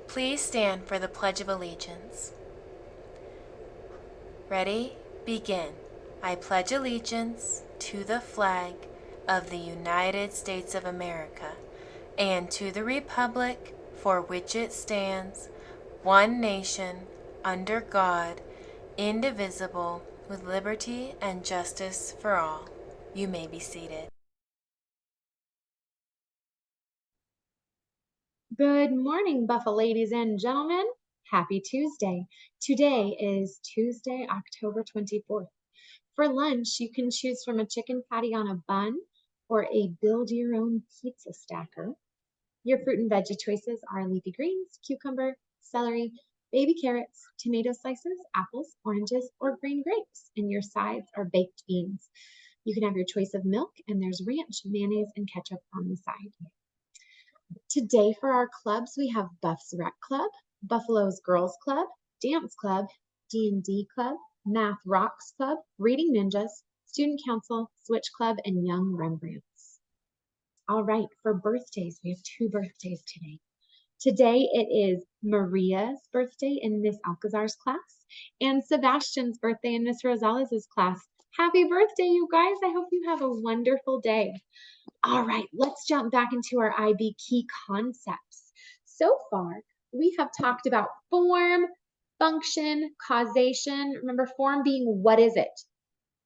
Please stand for the Pledge of Allegiance. Ready? Begin. I pledge allegiance to the flag of the United States of America and to the republic for which it stands, one nation, under God, indivisible, with liberty and justice for all. You may be seated. Good morning, Buffalo ladies and gentlemen. Happy Tuesday. Today is Tuesday, October 24th. For lunch, you can choose from a chicken patty on a bun or a build-your-own pizza stacker. Your fruit and veggie choices are leafy greens, cucumber, celery, baby carrots, tomato slices, apples, oranges, or green grapes. And your sides are baked beans. You can have your choice of milk, and there's ranch, mayonnaise, and ketchup on the side. Today for our clubs, we have Buff's Rec Club, Buffalo's Girls Club, Dance Club, D&D Club, Math Rocks Club, Reading Ninjas, Student Council, Switch Club, and Young Rembrandts. All right, for birthdays, we have two birthdays today. Today it is Maria's birthday in Miss Alcazar's class and Sebastian's birthday in Miss Rosales' class. Happy birthday, you guys. I hope you have a wonderful day. All right, let's jump back into our IB key concepts. So far, we have talked about form, function, causation. Remember, form being what is it?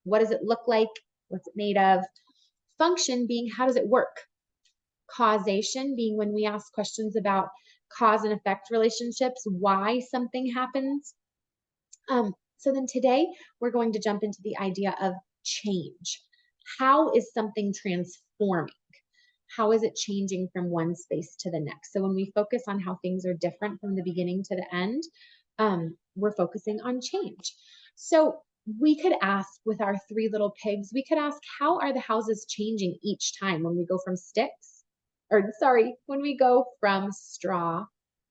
What does it look like? What's it made of? Function being how does it work? Causation being when we ask questions about cause and effect relationships, why something happens. So then today, we're going to jump into the idea of change. How is something transforming? How is it changing from one space to the next? So when we focus on how things are different from the beginning to the end, we're focusing on change. So we could ask with our three little pigs, we could ask, how are the houses changing each time when we go from when we go from straw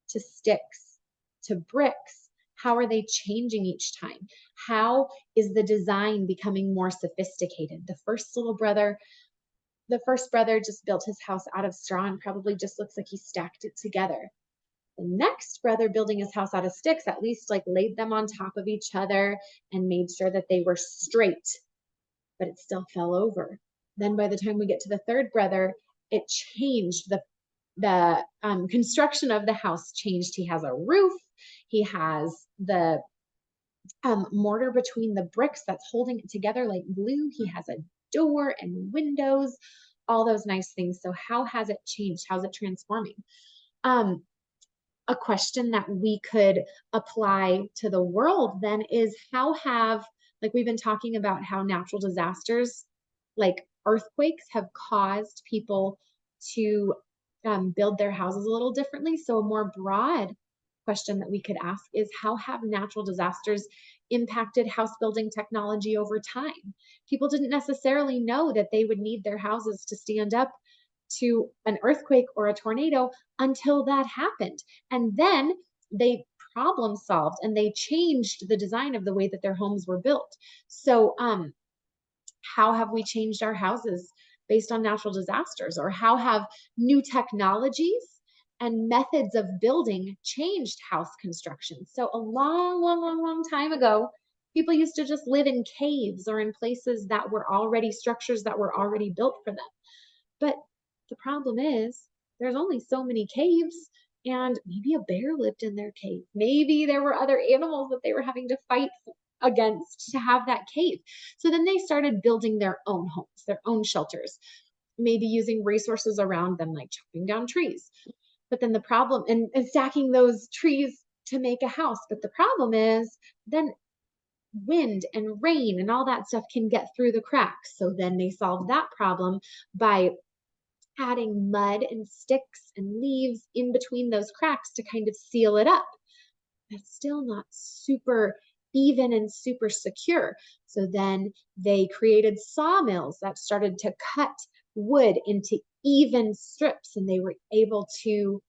to sticks to bricks? How are they changing each time? How is the design becoming more sophisticated? The first brother just built his house out of straw and probably just looks like he stacked it together. The next brother, building his house out of sticks, at least like laid them on top of each other and made sure that they were straight, but it still fell over. Then by the time we get to the third brother, it changed. The construction of the house changed. He has a roof. He has the mortar between the bricks that's holding it together like glue. He has a door and windows, all those nice things. So how has it changed? How's it transforming? A question that we could apply to the world then is like we've been talking about how natural disasters like earthquakes have caused people to build their houses a little differently. So a more broad question that we could ask is, how have natural disasters impacted house building technology over time? People didn't necessarily know that they would need their houses to stand up to an earthquake or a tornado until that happened. And then they problem solved and they changed the design of the way that their homes were built. So how have we changed our houses based on natural disasters? Or how have new technologies and methods of building changed house construction? So a long time ago, people used to just live in caves or in places that were already structures that were already built for them. But the problem is there's only so many caves, and maybe a bear lived in their cave. Maybe there were other animals that they were having to fight against to have that cave. So then they started building their own homes, their own shelters, maybe using resources around them, like chopping down trees. But then the problem, and stacking those trees to make a house. But the problem is then wind and rain and all that stuff can get through the cracks. So then they solved that problem by adding mud and sticks and leaves in between those cracks to kind of seal it up. That's still not super even and super secure. So then they created sawmills that started to cut wood into even strips, and they were able to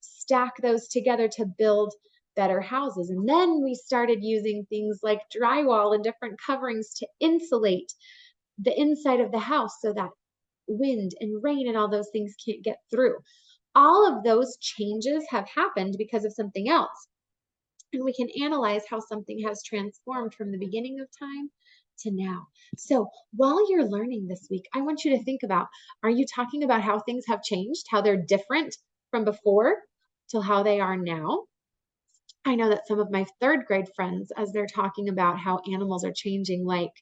stack those together to build better houses. And then we started using things like drywall and different coverings to insulate the inside of the house so that wind and rain and all those things can't get through. all of those changes have happened because of something else. And we can analyze how something has transformed from the beginning of time to now. So while you're learning this week, I want you to think about, are you talking about how things have changed, how they're different from before to how they are now? I know that some of my third grade friends, as they're talking about how animals are changing, like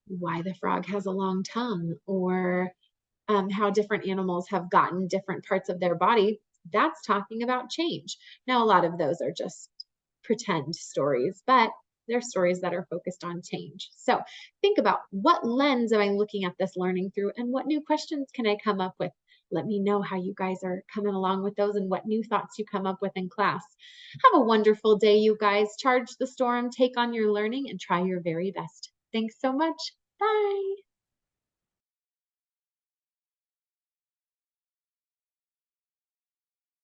why the frog has a long tongue, or how different animals have gotten different parts of their body, that's talking about change. Now, a lot of those are just pretend stories, but they're stories that are focused on change. So think about, what lens am I looking at this learning through, and what new questions can I come up with? Let me know how you guys are coming along with those and what new thoughts you come up with in class. Have a wonderful day, you guys. Charge the storm, take on your learning, and try your very best. Thanks so much. Bye.